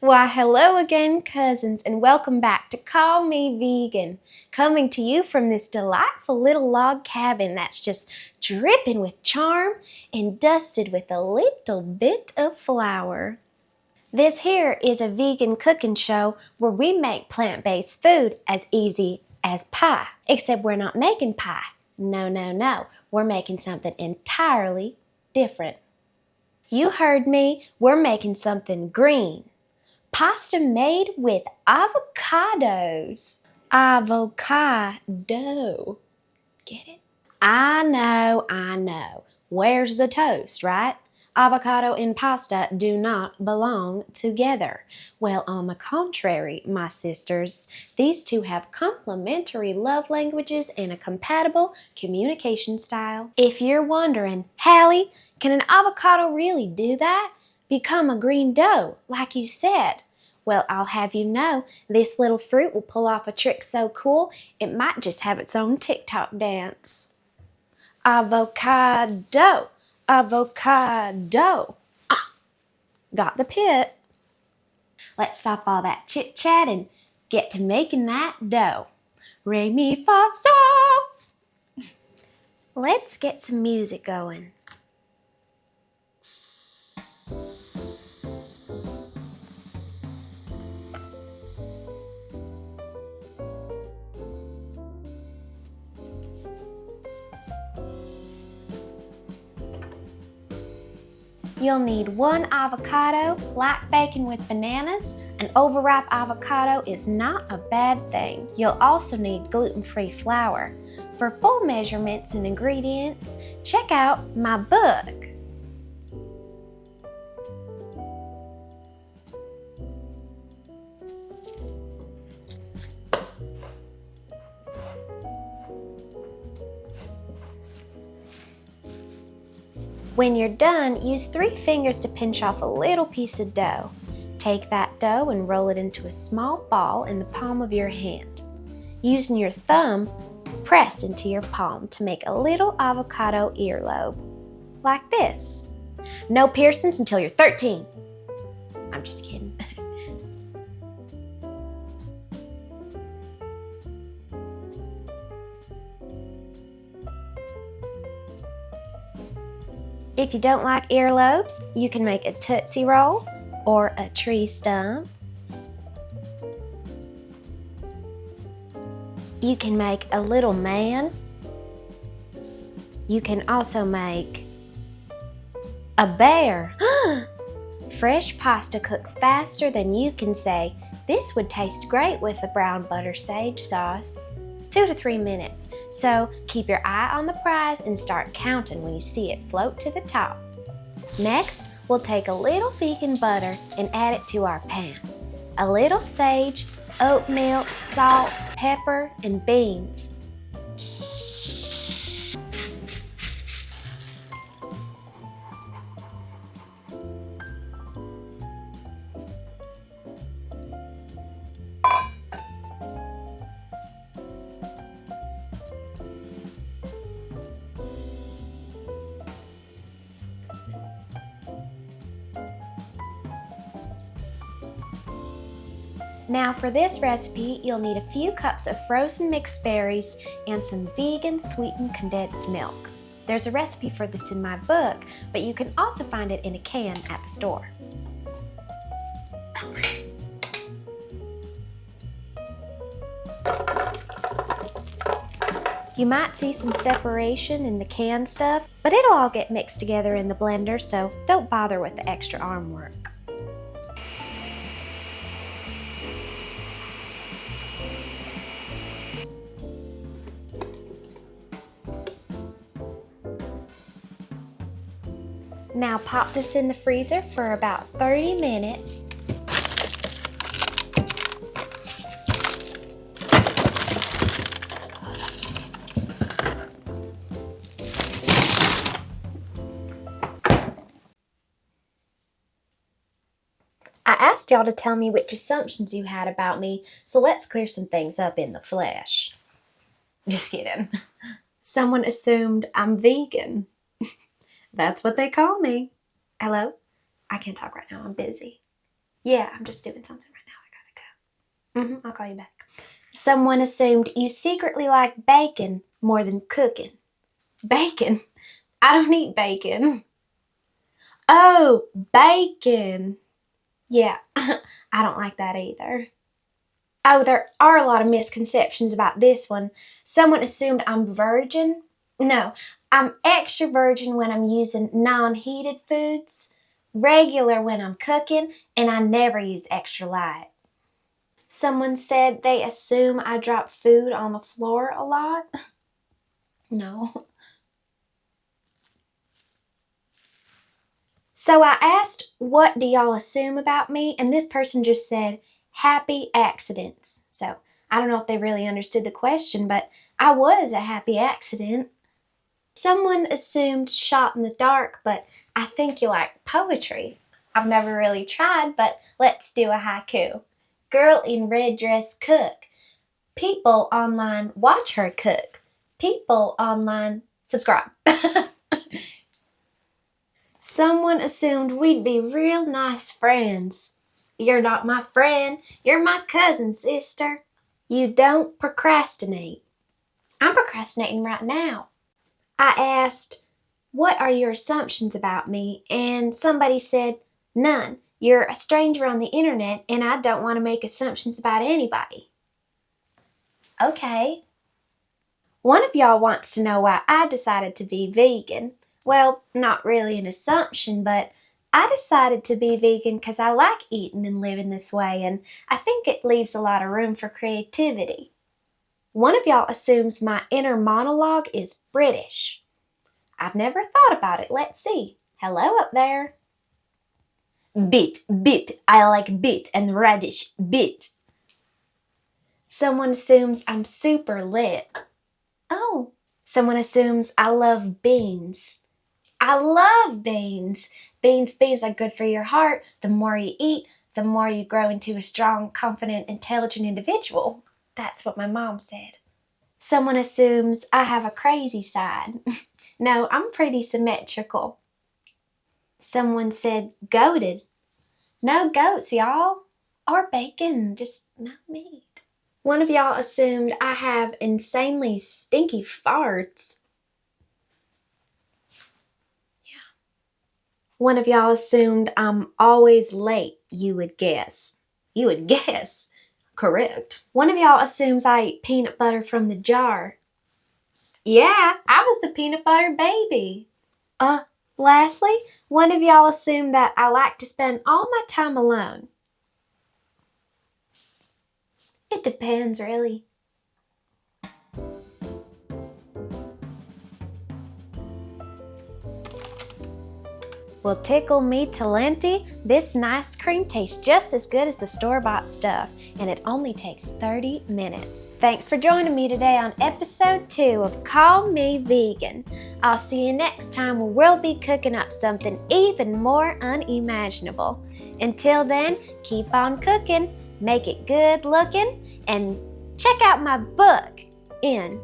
Why, hello again, cousins, and welcome back to Call Me Vegan, coming to you from this delightful little log cabin that's just dripping with charm and dusted with a little bit of flour. This here is a vegan cooking show where we make plant-based food as easy as pie, except we're not making pie. No, we're making something entirely different. You heard me, we're making something green. Pasta made with avocados. Avocado. Get it? I know. Where's the toast, right? Avocado and pasta do not belong together. Well, on the contrary, my sisters, these two have complementary love languages and a compatible communication style. If you're wondering, Hallie, can an avocado really do that? Become a green dough, like you said. Well, I'll have you know, this little fruit will pull off a trick so cool, it might just have its own TikTok dance. Avocado, avocado. Got the pit. Let's stop all that chit-chat and get to making that dough. Re, mi, fa, sol. Let's get some music going. You'll need 1 avocado, like bacon with bananas. An overripe avocado is not a bad thing. You'll also need gluten-free flour. For full measurements and ingredients, check out my book. When you're done, use 3 fingers to pinch off a little piece of dough. Take that dough and roll it into a small ball in the palm of your hand. Using your thumb, press into your palm to make a little avocado earlobe. Like this. No piercings until you're 13. I'm just kidding. If you don't like earlobes, you can make a Tootsie Roll or a tree stump. You can make a little man. You can also make a bear. Fresh pasta cooks faster than you can say. This would taste great with a brown butter sage sauce. 2 to 3 minutes, so keep your eye on the prize and start counting when you see it float to the top. Next, we'll take a little vegan butter and add it to our pan. A little sage, oat milk, salt, pepper, and beans. Now for this recipe, you'll need a few cups of frozen mixed berries and some vegan sweetened condensed milk. There's a recipe for this in my book, but you can also find it in a can at the store. You might see some separation in the canned stuff, but it'll all get mixed together in the blender, so don't bother with the extra arm work. Now pop this in the freezer for about 30 minutes. I asked y'all to tell me which assumptions you had about me, so let's clear some things up in the flesh. Just kidding. Someone assumed I'm vegan. That's what they call me. Hello? I can't talk right now, I'm busy. Yeah, I'm just doing something right now. I gotta go. I'll call you back. Someone assumed you secretly like bacon more than cooking. Bacon? I don't eat bacon. Oh, bacon. Yeah, I don't like that either. Oh, there are a lot of misconceptions about this one. Someone assumed I'm virgin. No, I'm extra virgin when I'm using non-heated foods, regular when I'm cooking, and I never use extra light. Someone said they assume I drop food on the floor a lot. No. So I asked, what do y'all assume about me? And this person just said, happy accidents. So I don't know if they really understood the question, but I was a happy accident. Someone assumed shot in the dark, but I think you like poetry. I've never really tried, but let's do a haiku. Girl in red dress cook. People online watch her cook. People online subscribe. Someone assumed we'd be real nice friends. You're not my friend. You're my cousin, sister. You don't procrastinate. I'm procrastinating right now. I asked, what are your assumptions about me? And somebody said, none. You're a stranger on the internet and I don't want to make assumptions about anybody. Okay. One of y'all wants to know why I decided to be vegan. Well, not really an assumption, but I decided to be vegan because I like eating and living this way, and I think it leaves a lot of room for creativity. One of y'all assumes my inner monologue is British. I've never thought about it. Let's see. Hello up there. Bit, I like bit and radish, bit. Someone assumes I'm super lit. Oh. Someone assumes I love beans. I love beans. Beans are good for your heart. The more you eat, the more you grow into a strong, confident, intelligent individual. That's what my mom said. Someone assumes I have a crazy side. No, I'm pretty symmetrical. Someone said goated. No goats, y'all. Or bacon, just no meat. One of y'all assumed I have insanely stinky farts. Yeah. One of y'all assumed I'm always late, you would guess. You would guess. Correct. One of y'all assumes I eat peanut butter from the jar. Yeah, I was the peanut butter baby. Lastly, one of y'all assumed that I like to spend all my time alone. It depends, really. Well, tickle me talenti, this nice cream tastes just as good as the store-bought stuff, and it only takes 30 minutes. Thanks for joining me today on episode 2 of Call Me Vegan. I'll see you next time where we'll be cooking up something even more unimaginable. Until then, keep on cooking, make it good looking, and check out my book in